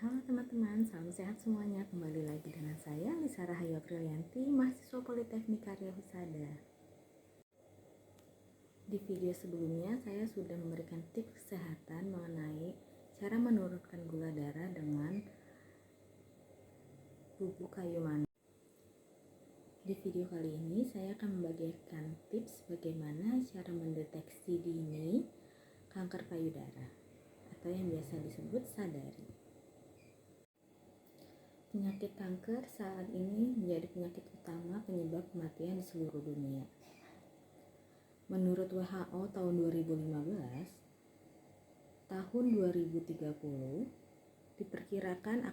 Halo teman-teman, salam sehat semuanya. Kembali lagi dengan saya, Lisa Rahayu Aprilianti, mahasiswa Politeknik Karya Husada. Di video sebelumnya, saya sudah memberikan tips kesehatan mengenai cara menurunkan gula darah dengan bubuk kayu manis. Di video kali ini, saya akan membagikan tips bagaimana cara mendeteksi dini kanker payudara atau yang biasa disebut sadari. Penyakit kanker saat ini menjadi penyakit utama penyebab kematian di seluruh dunia. Menurut WHO tahun 2015, tahun 2030 diperkirakan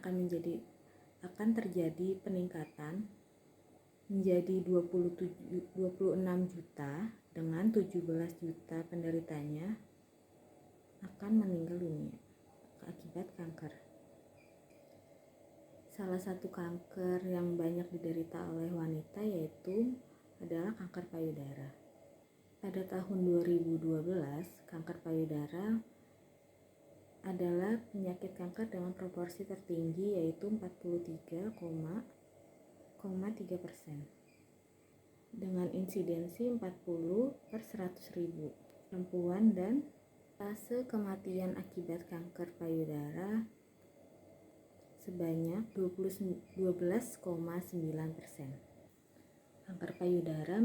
akan terjadi peningkatan menjadi 26 juta dengan 17 juta penderitanya akan meninggal dunia akibat kanker. Salah satu kanker yang banyak diderita oleh wanita yaitu adalah kanker payudara. Pada tahun 2012, kanker payudara adalah penyakit kanker dengan proporsi tertinggi yaitu 43,3% dengan insidensi 40 per 100.000 perempuan dan fase kematian akibat kanker payudara sebanyak 12,9%. Kanker payudara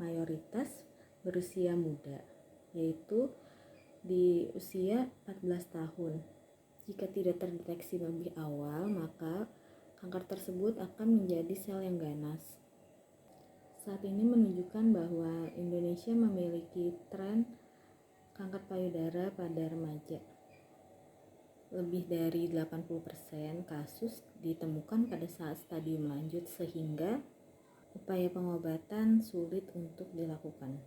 mayoritas berusia muda, yaitu di usia 14 tahun. Jika tidak terdeteksi lebih awal, maka kanker tersebut akan menjadi sel yang ganas. Saat ini menunjukkan bahwa Indonesia memiliki tren kanker payudara pada remaja. Lebih dari 80% kasus ditemukan pada saat stadium lanjut sehingga upaya pengobatan sulit untuk dilakukan.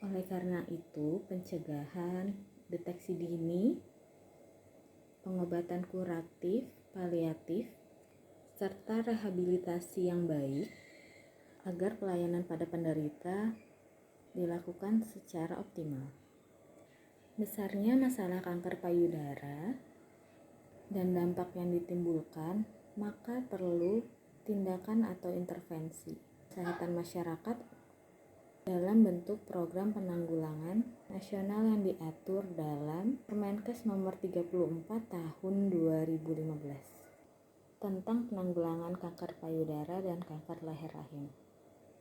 Oleh karena itu, pencegahan, deteksi dini, pengobatan kuratif, paliatif, serta rehabilitasi yang baik agar pelayanan pada penderita dilakukan secara optimal. Besarnya masalah kanker payudara dan dampak yang ditimbulkan, maka perlu tindakan atau intervensi kesehatan masyarakat dalam bentuk program penanggulangan nasional yang diatur dalam Permenkes nomor 34 tahun 2015 tentang penanggulangan kanker payudara dan kanker leher rahim.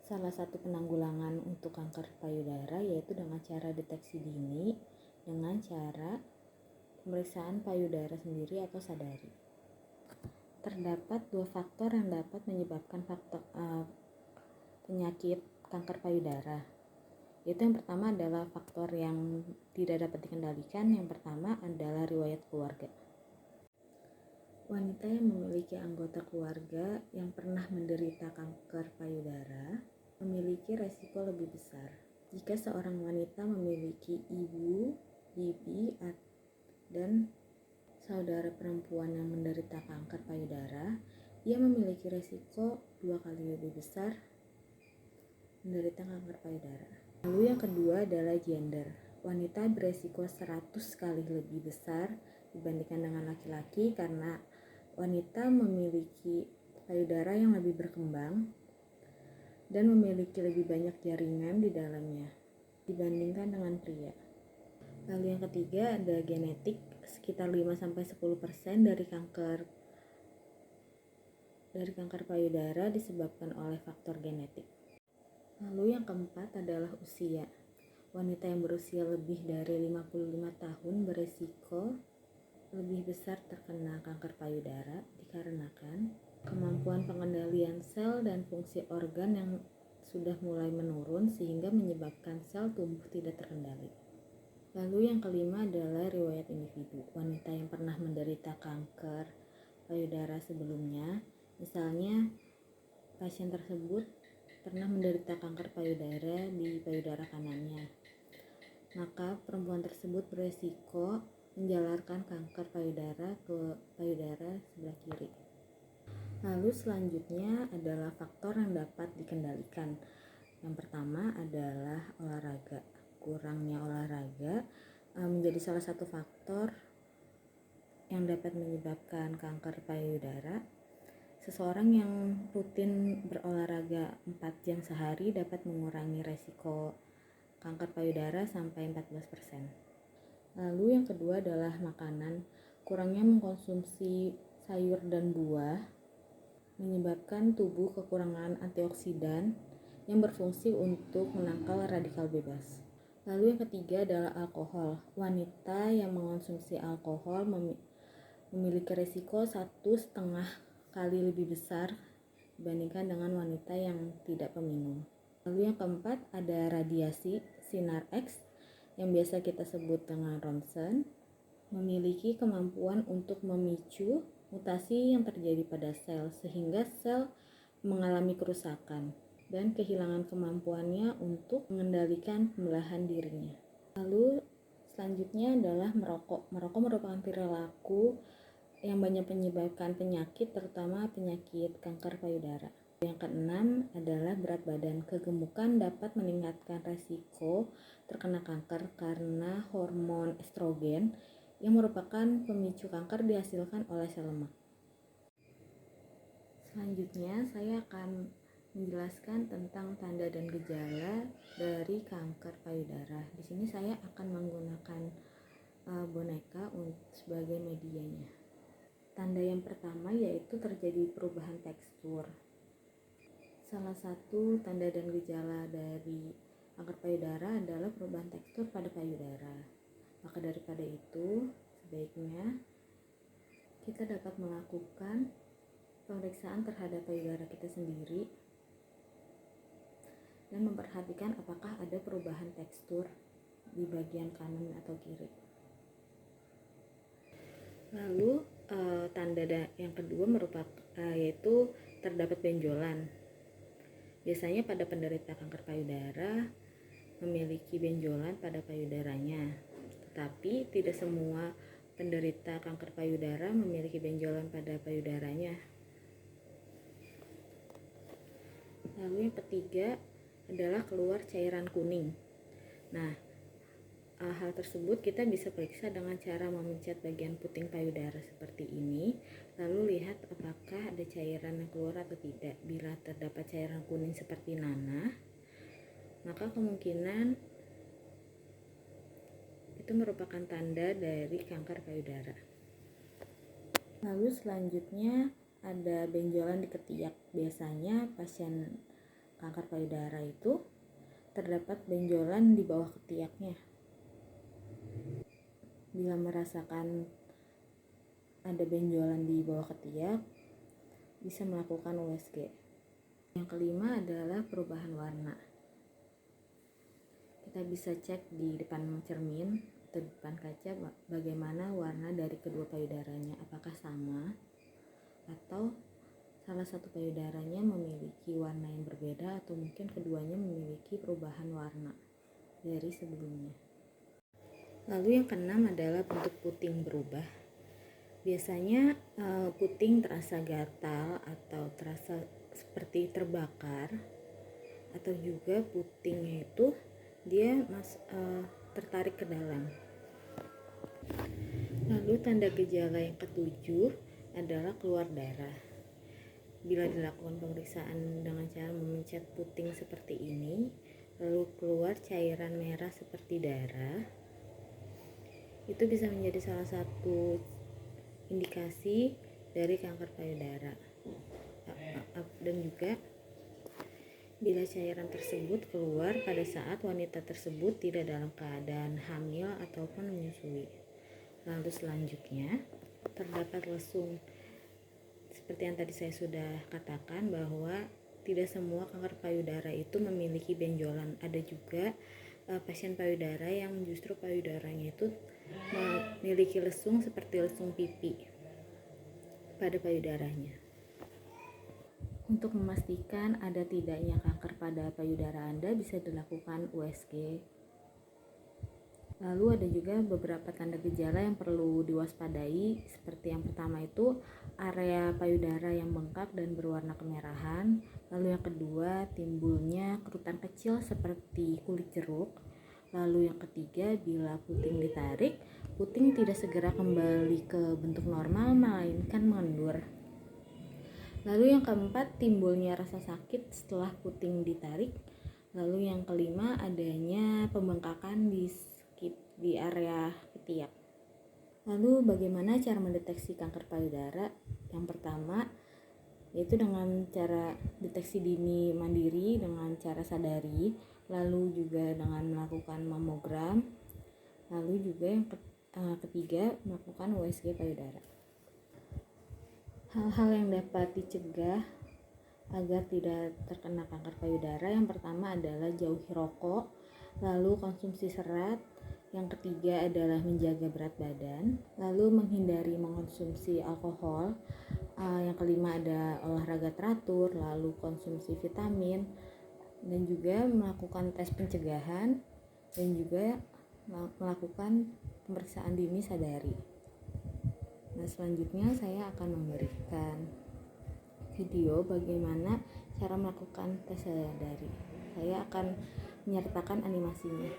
Salah satu penanggulangan untuk kanker payudara yaitu dengan cara deteksi dini dengan cara pemeriksaan payudara sendiri atau sadari. Terdapat dua faktor yang dapat menyebabkan penyakit kanker payudara. Yaitu yang pertama adalah faktor yang tidak dapat dikendalikan. Yang pertama adalah riwayat keluarga. Wanita yang memiliki anggota keluarga yang pernah menderita kanker payudara memiliki resiko lebih besar. Jika seorang wanita memiliki ibu, bibi, dan saudara perempuan yang menderita kanker payudara, ia memiliki resiko 2 kali lebih besar menderita kanker payudara. Lalu yang kedua adalah gender. Wanita beresiko 100 kali lebih besar dibandingkan dengan laki-laki karena wanita memiliki payudara yang lebih berkembang dan memiliki lebih banyak jaringan di dalamnya dibandingkan dengan pria. Lalu yang ketiga ada genetik. Sekitar 5-10% dari kanker payudara disebabkan oleh faktor genetik. Lalu yang keempat adalah usia. Wanita yang berusia lebih dari 55 tahun beresiko lebih besar terkena kanker payudara dikarenakan kemampuan pengendalian sel dan fungsi organ yang sudah mulai menurun sehingga menyebabkan sel tumbuh tidak terkendali. Lalu yang kelima adalah riwayat individu. Wanita yang pernah menderita kanker payudara sebelumnya, misalnya pasien tersebut pernah menderita kanker payudara di payudara kanannya, maka perempuan tersebut beresiko menjalarkan kanker payudara ke payudara sebelah kiri. Lalu selanjutnya adalah faktor yang dapat dikendalikan. Yang pertama adalah olahraga. Kurangnya olahraga menjadi salah satu faktor yang dapat menyebabkan kanker payudara. Seseorang yang rutin berolahraga 4 jam sehari dapat mengurangi resiko kanker payudara sampai 14%. Lalu yang kedua adalah makanan. Kurangnya mengkonsumsi sayur dan buah menyebabkan tubuh kekurangan antioksidan yang berfungsi untuk menangkal radikal bebas. Lalu yang ketiga adalah alkohol. Wanita yang mengonsumsi alkohol memiliki risiko 1,5 kali lebih besar dibandingkan dengan wanita yang tidak peminum. Lalu yang keempat ada radiasi sinar X yang biasa kita sebut dengan ronsen, memiliki kemampuan untuk memicu mutasi yang terjadi pada sel sehingga sel mengalami kerusakan dan kehilangan kemampuannya untuk mengendalikan pembelahan dirinya. Lalu selanjutnya adalah merokok. Merokok merupakan perilaku yang banyak menyebabkan penyakit, terutama penyakit kanker payudara. Yang keenam adalah berat badan. Kegemukan dapat meningkatkan resiko terkena kanker karena hormon estrogen yang merupakan pemicu kanker dihasilkan oleh sel lemak. Selanjutnya saya akan menjelaskan tentang tanda dan gejala dari kanker payudara. Di sini saya akan menggunakan boneka sebagai medianya. Tanda yang pertama yaitu terjadi perubahan tekstur. Salah satu tanda dan gejala dari kanker payudara adalah perubahan tekstur pada payudara. Maka daripada itu, sebaiknya kita dapat melakukan pemeriksaan terhadap payudara kita sendiri dan memperhatikan apakah ada perubahan tekstur di bagian kanan atau kiri. Lalu tanda yang kedua yaitu terdapat benjolan. Biasanya pada penderita kanker payudara memiliki benjolan pada payudaranya. Tetapi tidak semua penderita kanker payudara memiliki benjolan pada payudaranya. Lalu yang ketiga adalah keluar cairan kuning. Nah, hal tersebut kita bisa periksa dengan cara memencet bagian puting payudara seperti ini, lalu lihat apakah ada cairan yang keluar atau tidak. Bila terdapat cairan kuning seperti nanah, maka kemungkinan itu merupakan tanda dari kanker payudara. Lalu selanjutnya ada benjolan di ketiak. Biasanya pasien kanker payudara itu terdapat benjolan di bawah ketiaknya. Bila merasakan ada benjolan di bawah ketiak, bisa melakukan USG. Yang kelima adalah perubahan warna. Kita bisa cek di depan cermin atau di depan kaca bagaimana warna dari kedua payudaranya, apakah sama atau salah satu payudaranya memiliki warna yang berbeda atau mungkin keduanya memiliki perubahan warna dari sebelumnya. Lalu yang keenam adalah bentuk puting berubah. Biasanya puting terasa gatal atau terasa seperti terbakar, atau juga putingnya itu dia tertarik ke dalam. Lalu tanda gejala yang ketujuh adalah keluar darah. Bila dilakukan pemeriksaan dengan cara memencet puting seperti ini, lalu keluar cairan merah seperti darah, itu bisa menjadi salah satu indikasi dari kanker payudara. Dan juga bila cairan tersebut keluar pada saat wanita tersebut tidak dalam keadaan hamil ataupun menyusui. Lalu selanjutnya terdapat lesung. Seperti yang tadi saya sudah katakan bahwa tidak semua kanker payudara itu memiliki benjolan. Ada juga pasien payudara yang justru payudaranya itu memiliki lesung seperti lesung pipi pada payudaranya. Untuk memastikan ada tidaknya kanker pada payudara Anda bisa dilakukan USG. Lalu ada juga beberapa tanda gejala yang perlu diwaspadai, seperti yang pertama itu area payudara yang bengkak dan berwarna kemerahan. Lalu yang kedua timbulnya kerutan kecil seperti kulit jeruk. Lalu yang ketiga bila puting ditarik puting tidak segera kembali ke bentuk normal, melainkan mengendur. Lalu yang keempat, timbulnya rasa sakit setelah puting ditarik. Lalu yang kelima, adanya pembengkakan di area ketiak. Lalu bagaimana cara mendeteksi kanker payudara? Yang pertama, yaitu dengan cara deteksi dini mandiri dengan cara sadari, lalu juga dengan melakukan mamogram, lalu juga yang ketiga, melakukan USG payudara. Hal-hal yang dapat dicegah agar tidak terkena kanker payudara, yang pertama adalah jauhi rokok, lalu konsumsi serat, yang ketiga adalah menjaga berat badan, lalu menghindari mengkonsumsi alkohol, yang kelima ada olahraga teratur, lalu konsumsi vitamin, dan juga melakukan tes pencegahan, dan juga melakukan pemeriksaan dini sadari. Nah, selanjutnya saya akan memberikan video bagaimana cara melakukan tes sadari. Saya akan menyertakan animasinya.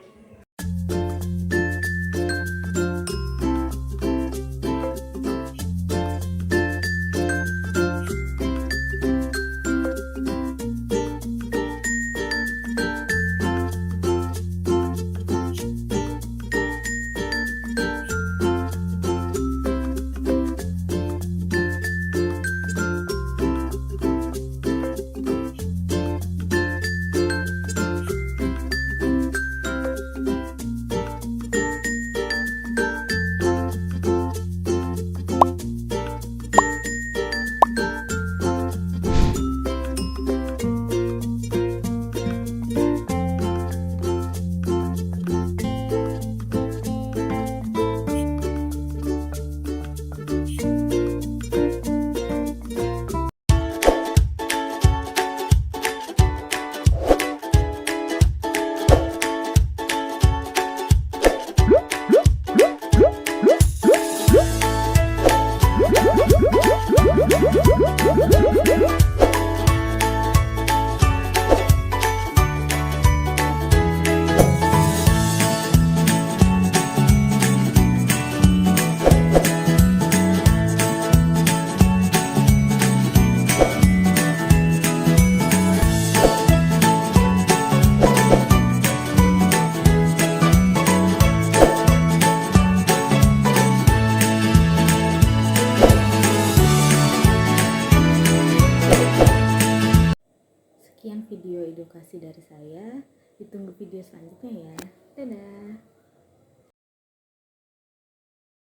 Sekian video edukasi dari saya. Ditunggu video selanjutnya ya. Dadah.